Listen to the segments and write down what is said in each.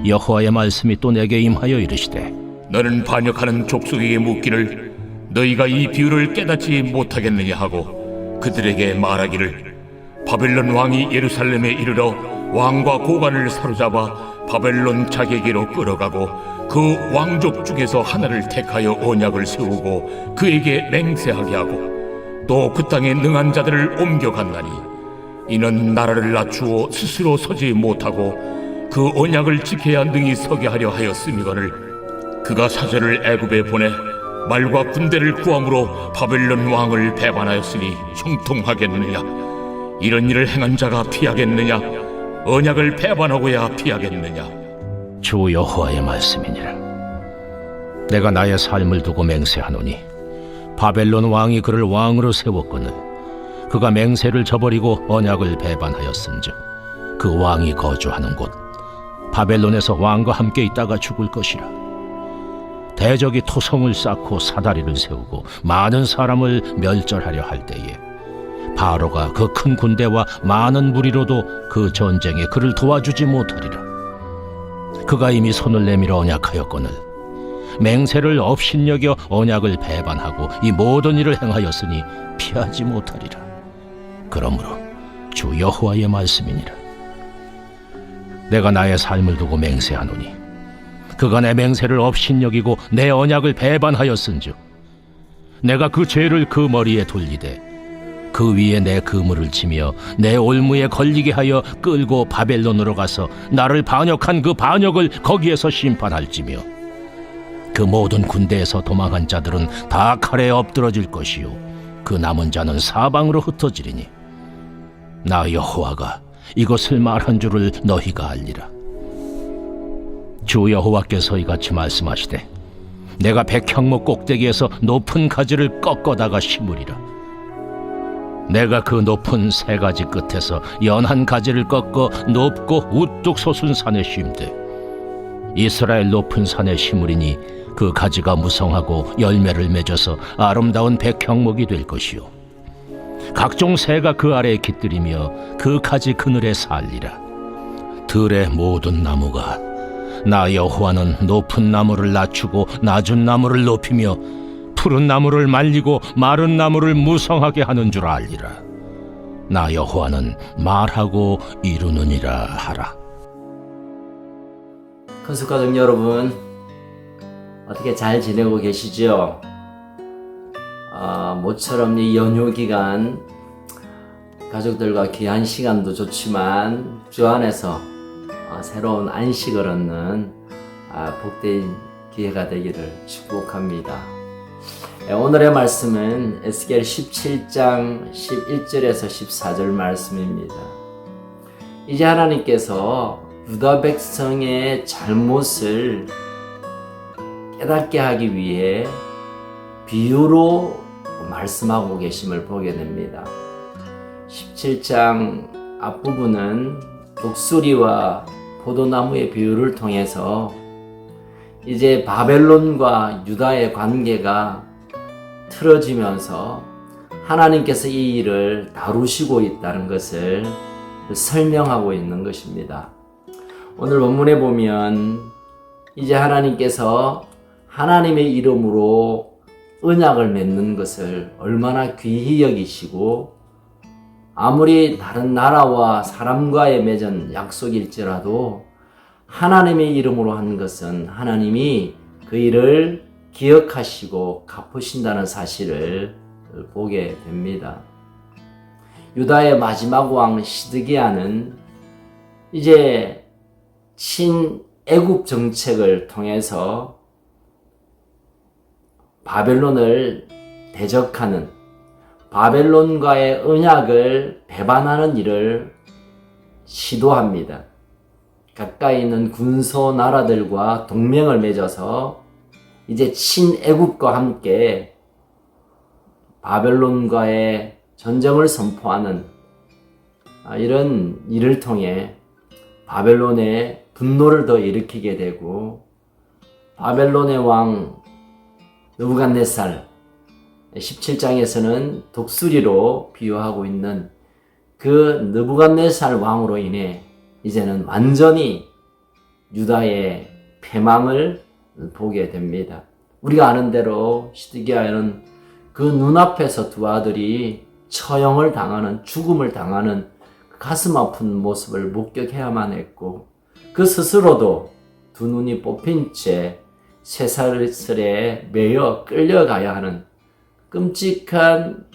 여호와의 말씀이 또 내게 임하여 이르시되 너는 반역하는 족속에게 묻기를 너희가 이 비유를 깨닫지 못하겠느냐 하고 그들에게 말하기를 바벨론 왕이 예루살렘에 이르러 왕과 고관을 사로잡아 바벨론 자기에게로 끌어가고 그 왕족 중에서 하나를 택하여 언약을 세우고 그에게 맹세하게 하고 또 그 땅에 능한 자들을 옮겨간다니 이는 나라를 낮추어 스스로 서지 못하고 그 언약을 지켜야 능히 서게 하려 하였음이거늘 그가 사절을 애굽에 보내 말과 군대를 구함으로 바벨론 왕을 배반하였으니 형통하겠느냐? 이런 일을 행한 자가 피하겠느냐? 언약을 배반하고야 피하겠느냐? 주 여호와의 말씀이니라. 내가 나의 삶을 두고 맹세하노니 바벨론 왕이 그를 왕으로 세웠거늘 그가 맹세를 저버리고 언약을 배반하였은즉 그 왕이 거주하는 곳 바벨론에서 왕과 함께 있다가 죽을 것이라. 대적이 토성을 쌓고 사다리를 세우고 많은 사람을 멸절하려 할 때에 바로가 그 큰 군대와 많은 무리로도 그 전쟁에 그를 도와주지 못하리라. 그가 이미 손을 내밀어 언약하였거늘 맹세를 업신여겨 언약을 배반하고 이 모든 일을 행하였으니 피하지 못하리라. 그러므로 주 여호와의 말씀이니라. 내가 나의 삶을 두고 맹세하노니 그가 내 맹세를 업신여기고 내 언약을 배반하였은즉 내가 그 죄를 그 머리에 돌리되 그 위에 내 그물을 치며 내 올무에 걸리게 하여 끌고 바벨론으로 가서 나를 반역한 그 반역을 거기에서 심판할지며 그 모든 군대에서 도망한 자들은 다 칼에 엎드러질 것이요 그 남은 자는 사방으로 흩어지리니 나 여호와가 이것을 말한 줄을 너희가 알리라. 주 여호와께서 이같이 말씀하시되 내가 백향목 꼭대기에서 높은 가지를 꺾어다가 심으리라. 내가 그 높은 세 가지 끝에서 연한 가지를 꺾어 높고 우뚝 솟은 산에 심되 이스라엘 높은 산에 심으리니 그 가지가 무성하고 열매를 맺어서 아름다운 백향목이 될 것이요 각종 새가 그 아래에 깃들이며 그 가지 그늘에 살리라. 들의 모든 나무가 나 여호와는 높은 나무를 낮추고 낮은 나무를 높이며 푸른 나무를 말리고 마른 나무를 무성하게 하는 줄 알리라. 나 여호와는 말하고 이루느니라 하라. 건축가족 여러분, 어떻게 잘 지내고 계시죠? 모처럼 이 연휴 기간 가족들과 귀한 시간도 좋지만 주 안에서 새로운 안식을 얻는 복된 기회가 되기를 축복합니다. 오늘의 말씀은 에스겔 17장 11절에서 14절 말씀입니다. 이제 하나님께서 유다 백성의 잘못을 깨닫게 하기 위해 비유로 말씀하고 계심을 보게 됩니다. 17장 앞부분은 독수리와 포도나무의 비유를 통해서 이제 바벨론과 유다의 관계가 틀어지면서 하나님께서 이 일을 다루시고 있다는 것을 설명하고 있는 것입니다. 오늘 본문에 보면 이제 하나님께서 하나님의 이름으로 언약을 맺는 것을 얼마나 귀히 여기시고 아무리 다른 나라와 사람과의 맺은 약속일지라도 하나님의 이름으로 한 것은 하나님이 그 일을 기억하시고 갚으신다는 사실을 보게 됩니다. 유다의 마지막 왕 시드기야는 이제 친애굽 정책을 통해서 바벨론을 대적하는 바벨론과의 언약을 배반하는 일을 시도합니다. 가까이 있는 군소 나라들과 동맹을 맺어서 이제 친애굽과 함께 바벨론과의 전쟁을 선포하는 이런 일을 통해 바벨론의 분노를 더 일으키게 되고 바벨론의 왕 느부갓네살 17장에서는 독수리로 비유하고 있는 그 느부갓네살 왕으로 인해 이제는 완전히 유다의 패망을 보게 됩니다. 우리가 아는 대로 시드기야는 그 눈앞에서 두 아들이 처형을 당하는, 죽음을 당하는 가슴 아픈 모습을 목격해야만 했고, 그 스스로도 두 눈이 뽑힌 채 쇠사슬에 매여 끌려가야 하는 끔찍한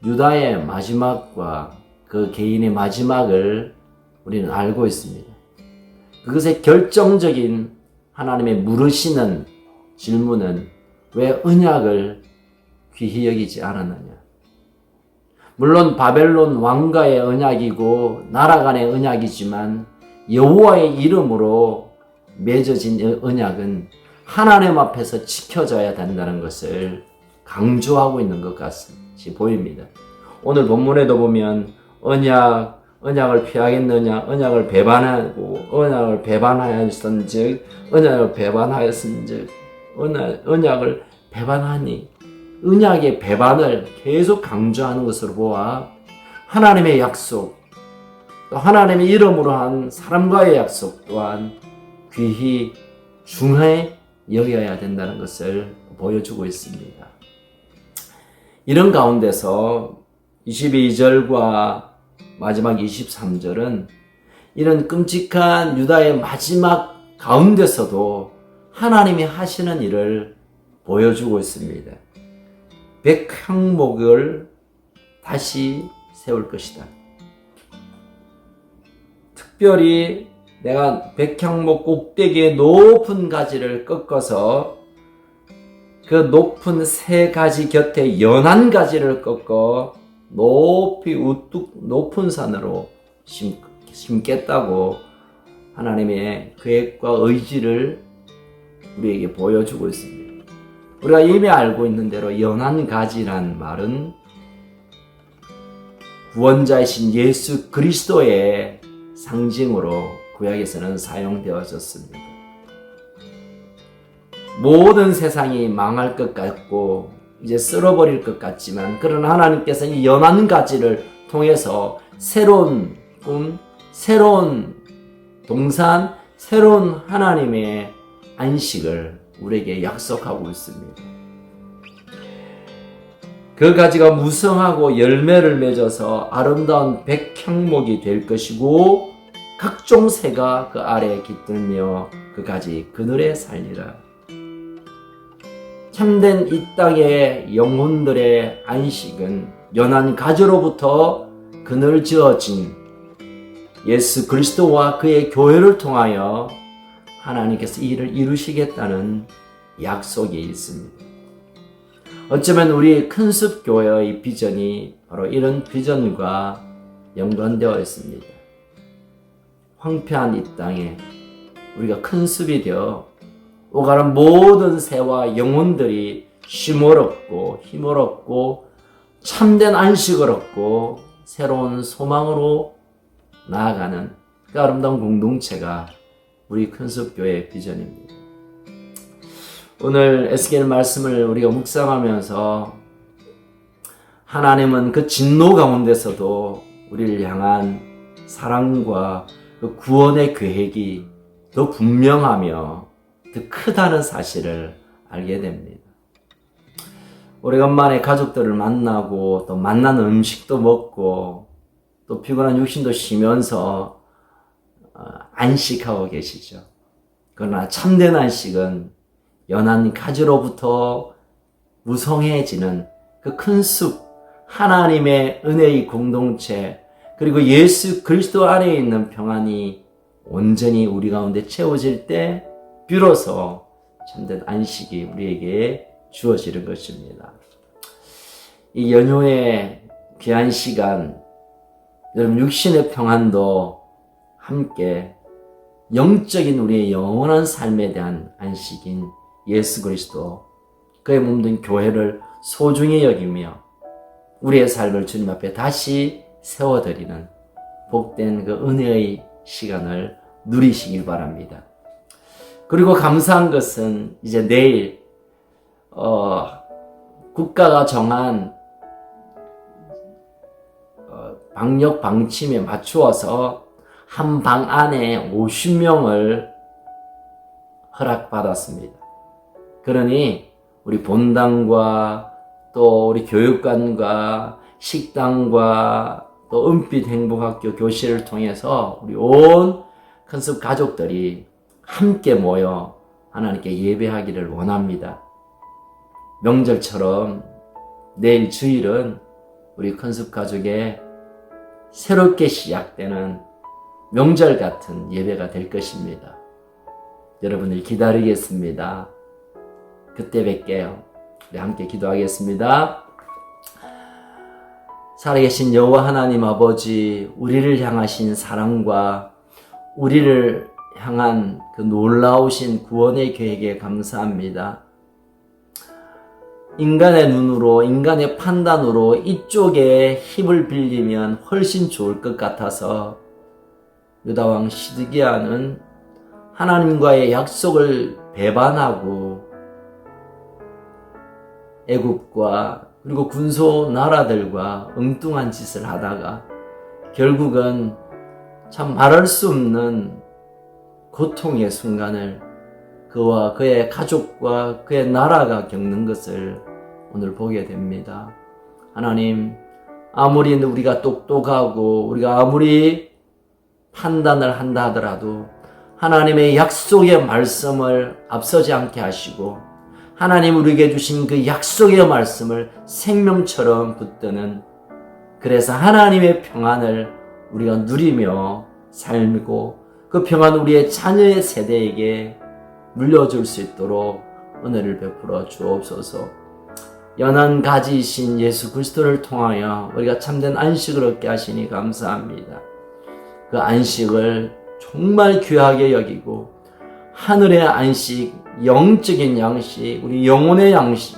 유다의 마지막과 그 개인의 마지막을 우리는 알고 있습니다. 그것의 결정적인 하나님의 물으시는 질문은 왜 언약을 귀히 여기지 않았느냐. 물론 바벨론 왕가의 언약이고 나라 간의 언약이지만 여호와의 이름으로 맺어진 언약은 하나님 앞에서 지켜져야 된다는 것을 강조하고 있는 것 같이 보입니다. 오늘 본문에도 보면 언약을 피하겠느냐, 언약을 배반하고, 언약을 배반하였은즉, 언약을 배반하였은즉, 언약을 배반하니, 언약의 배반을 계속 강조하는 것으로 보아 하나님의 약속, 또 하나님의 이름으로 한 사람과의 약속 또한 귀히 중하게 여겨야 된다는 것을 보여주고 있습니다. 이런 가운데서 22절과 마지막 23절은 이런 끔찍한 유다의 마지막 가운데서도 하나님이 하시는 일을 보여주고 있습니다. 백향목을 다시 세울 것이다. 특별히 내가 백향목 꼭대기의 높은 가지를 꺾어서 그 높은 새 가지 곁에 연한 가지를 꺾어 높이 우뚝 높은 산으로 심겠다고 하나님의 계획과 의지를 우리에게 보여주고 있습니다. 우리가 이미 알고 있는 대로 연한 가지란 말은 구원자이신 예수 그리스도의 상징으로 구약에서는 사용되어졌습니다. 모든 세상이 망할 것 같고 이제 쓸어버릴 것 같지만, 그러나 하나님께서 이 연한 가지를 통해서 새로운 꿈, 새로운 동산, 새로운 하나님의 안식을 우리에게 약속하고 있습니다. 그 가지가 무성하고 열매를 맺어서 아름다운 백향목이 될 것이고 각종 새가 그 아래에 깃들며 그 가지 그늘에 살리라. 참된 이 땅의 영혼들의 안식은 연한 가지로부터 그늘 지어진 예수 그리스도와 그의 교회를 통하여 하나님께서 이 일을 이루시겠다는 약속이 있습니다. 어쩌면 우리 큰숲교회의 비전이 바로 이런 비전과 연관되어 있습니다. 황폐한 이 땅에 우리가 큰숲이 되어 오가는 모든 새와 영혼들이 쉼을 얻고 힘을 얻고 참된 안식을 얻고 새로운 소망으로 나아가는 그 아름다운 공동체가 우리 큰숲교회의 비전입니다. 오늘 에스겔 말씀을 우리가 묵상하면서 하나님은 그 진노 가운데서도 우리를 향한 사랑과 그 구원의 계획이 더 분명하며 더 크다는 사실을 알게 됩니다. 오래간만에 가족들을 만나고 또 만난 음식도 먹고 또 피곤한 육신도 쉬면서 안식하고 계시죠. 그러나 참된 안식은 연한 가지로부터 무성해지는 그 큰 숲, 하나님의 은혜의 공동체, 그리고 예수 그리스도 안에 있는 평안이 온전히 우리 가운데 채워질 때 비로소 참된 안식이 우리에게 주어지는 것입니다. 이 연휴의 귀한 시간, 여러분 육신의 평안도 함께 영적인 우리의 영원한 삶에 대한 안식인 예수 그리스도, 그의 몸된 교회를 소중히 여기며 우리의 삶을 주님 앞에 다시 세워드리는 복된 그 은혜의 시간을 누리시길 바랍니다. 그리고 감사한 것은 이제 내일 국가가 정한 방역 방침에 맞추어서 한 방 안에 50명을 허락받았습니다. 그러니 우리 본당과 또 우리 교육관과 식당과 또 은빛 행복학교 교실을 통해서 우리 온 큰숲 가족들이 함께 모여 하나님께 예배하기를 원합니다. 명절처럼 내일 주일은 우리 큰숲 가족의 새롭게 시작되는 명절 같은 예배가 될 것입니다. 여러분을 기다리겠습니다. 그때 뵐게요. 우리 함께 기도하겠습니다. 살아계신 여호와 하나님 아버지, 우리를 향하신 사랑과 우리를 향한 그 놀라우신 구원의 계획에 감사합니다. 인간의 눈으로, 인간의 판단으로 이쪽에 힘을 빌리면 훨씬 좋을 것 같아서 유다왕 시드기야는 하나님과의 약속을 배반하고 애굽과 그리고 군소 나라들과 엉뚱한 짓을 하다가 결국은 참 말할 수 없는 고통의 순간을 그와 그의 가족과 그의 나라가 겪는 것을 오늘 보게 됩니다. 하나님, 아무리 우리가 똑똑하고 우리가 아무리 판단을 한다 하더라도 하나님의 약속의 말씀을 앞서지 않게 하시고 하나님 우리에게 주신 그 약속의 말씀을 생명처럼 붙드는, 그래서 하나님의 평안을 우리가 누리며 살고 그 평안 우리의 자녀의 세대에게 물려줄 수 있도록 은혜를 베풀어 주옵소서. 연한 가지이신 예수 그리스도를 통하여 우리가 참된 안식을 얻게 하시니 감사합니다. 그 안식을 정말 귀하게 여기고 하늘의 안식, 영적인 양식, 우리 영혼의 양식,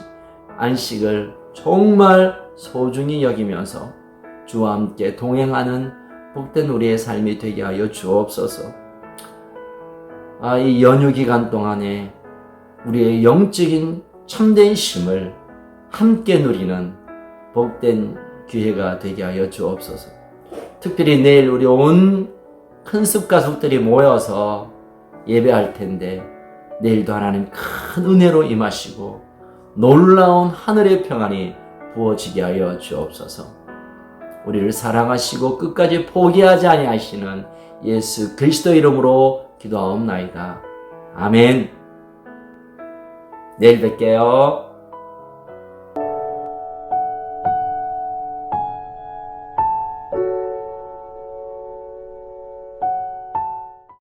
안식을 정말 소중히 여기면서 주와 함께 동행하는 복된 우리의 삶이 되게 하여 주옵소서. 이 연휴 기간 동안에 우리의 영적인 참된 쉼을 함께 누리는 복된 기회가 되게 하여 주옵소서. 특별히 내일 우리 온 큰숲 가족들이 모여서 예배할 텐데 내일도 하나님 큰 은혜로 임하시고 놀라운 하늘의 평안이 부어지게 하여 주옵소서. 우리를 사랑하시고 끝까지 포기하지 아니하시는 예수 그리스도 이름으로 기도하옵나이다. 아멘. 내일 뵐게요.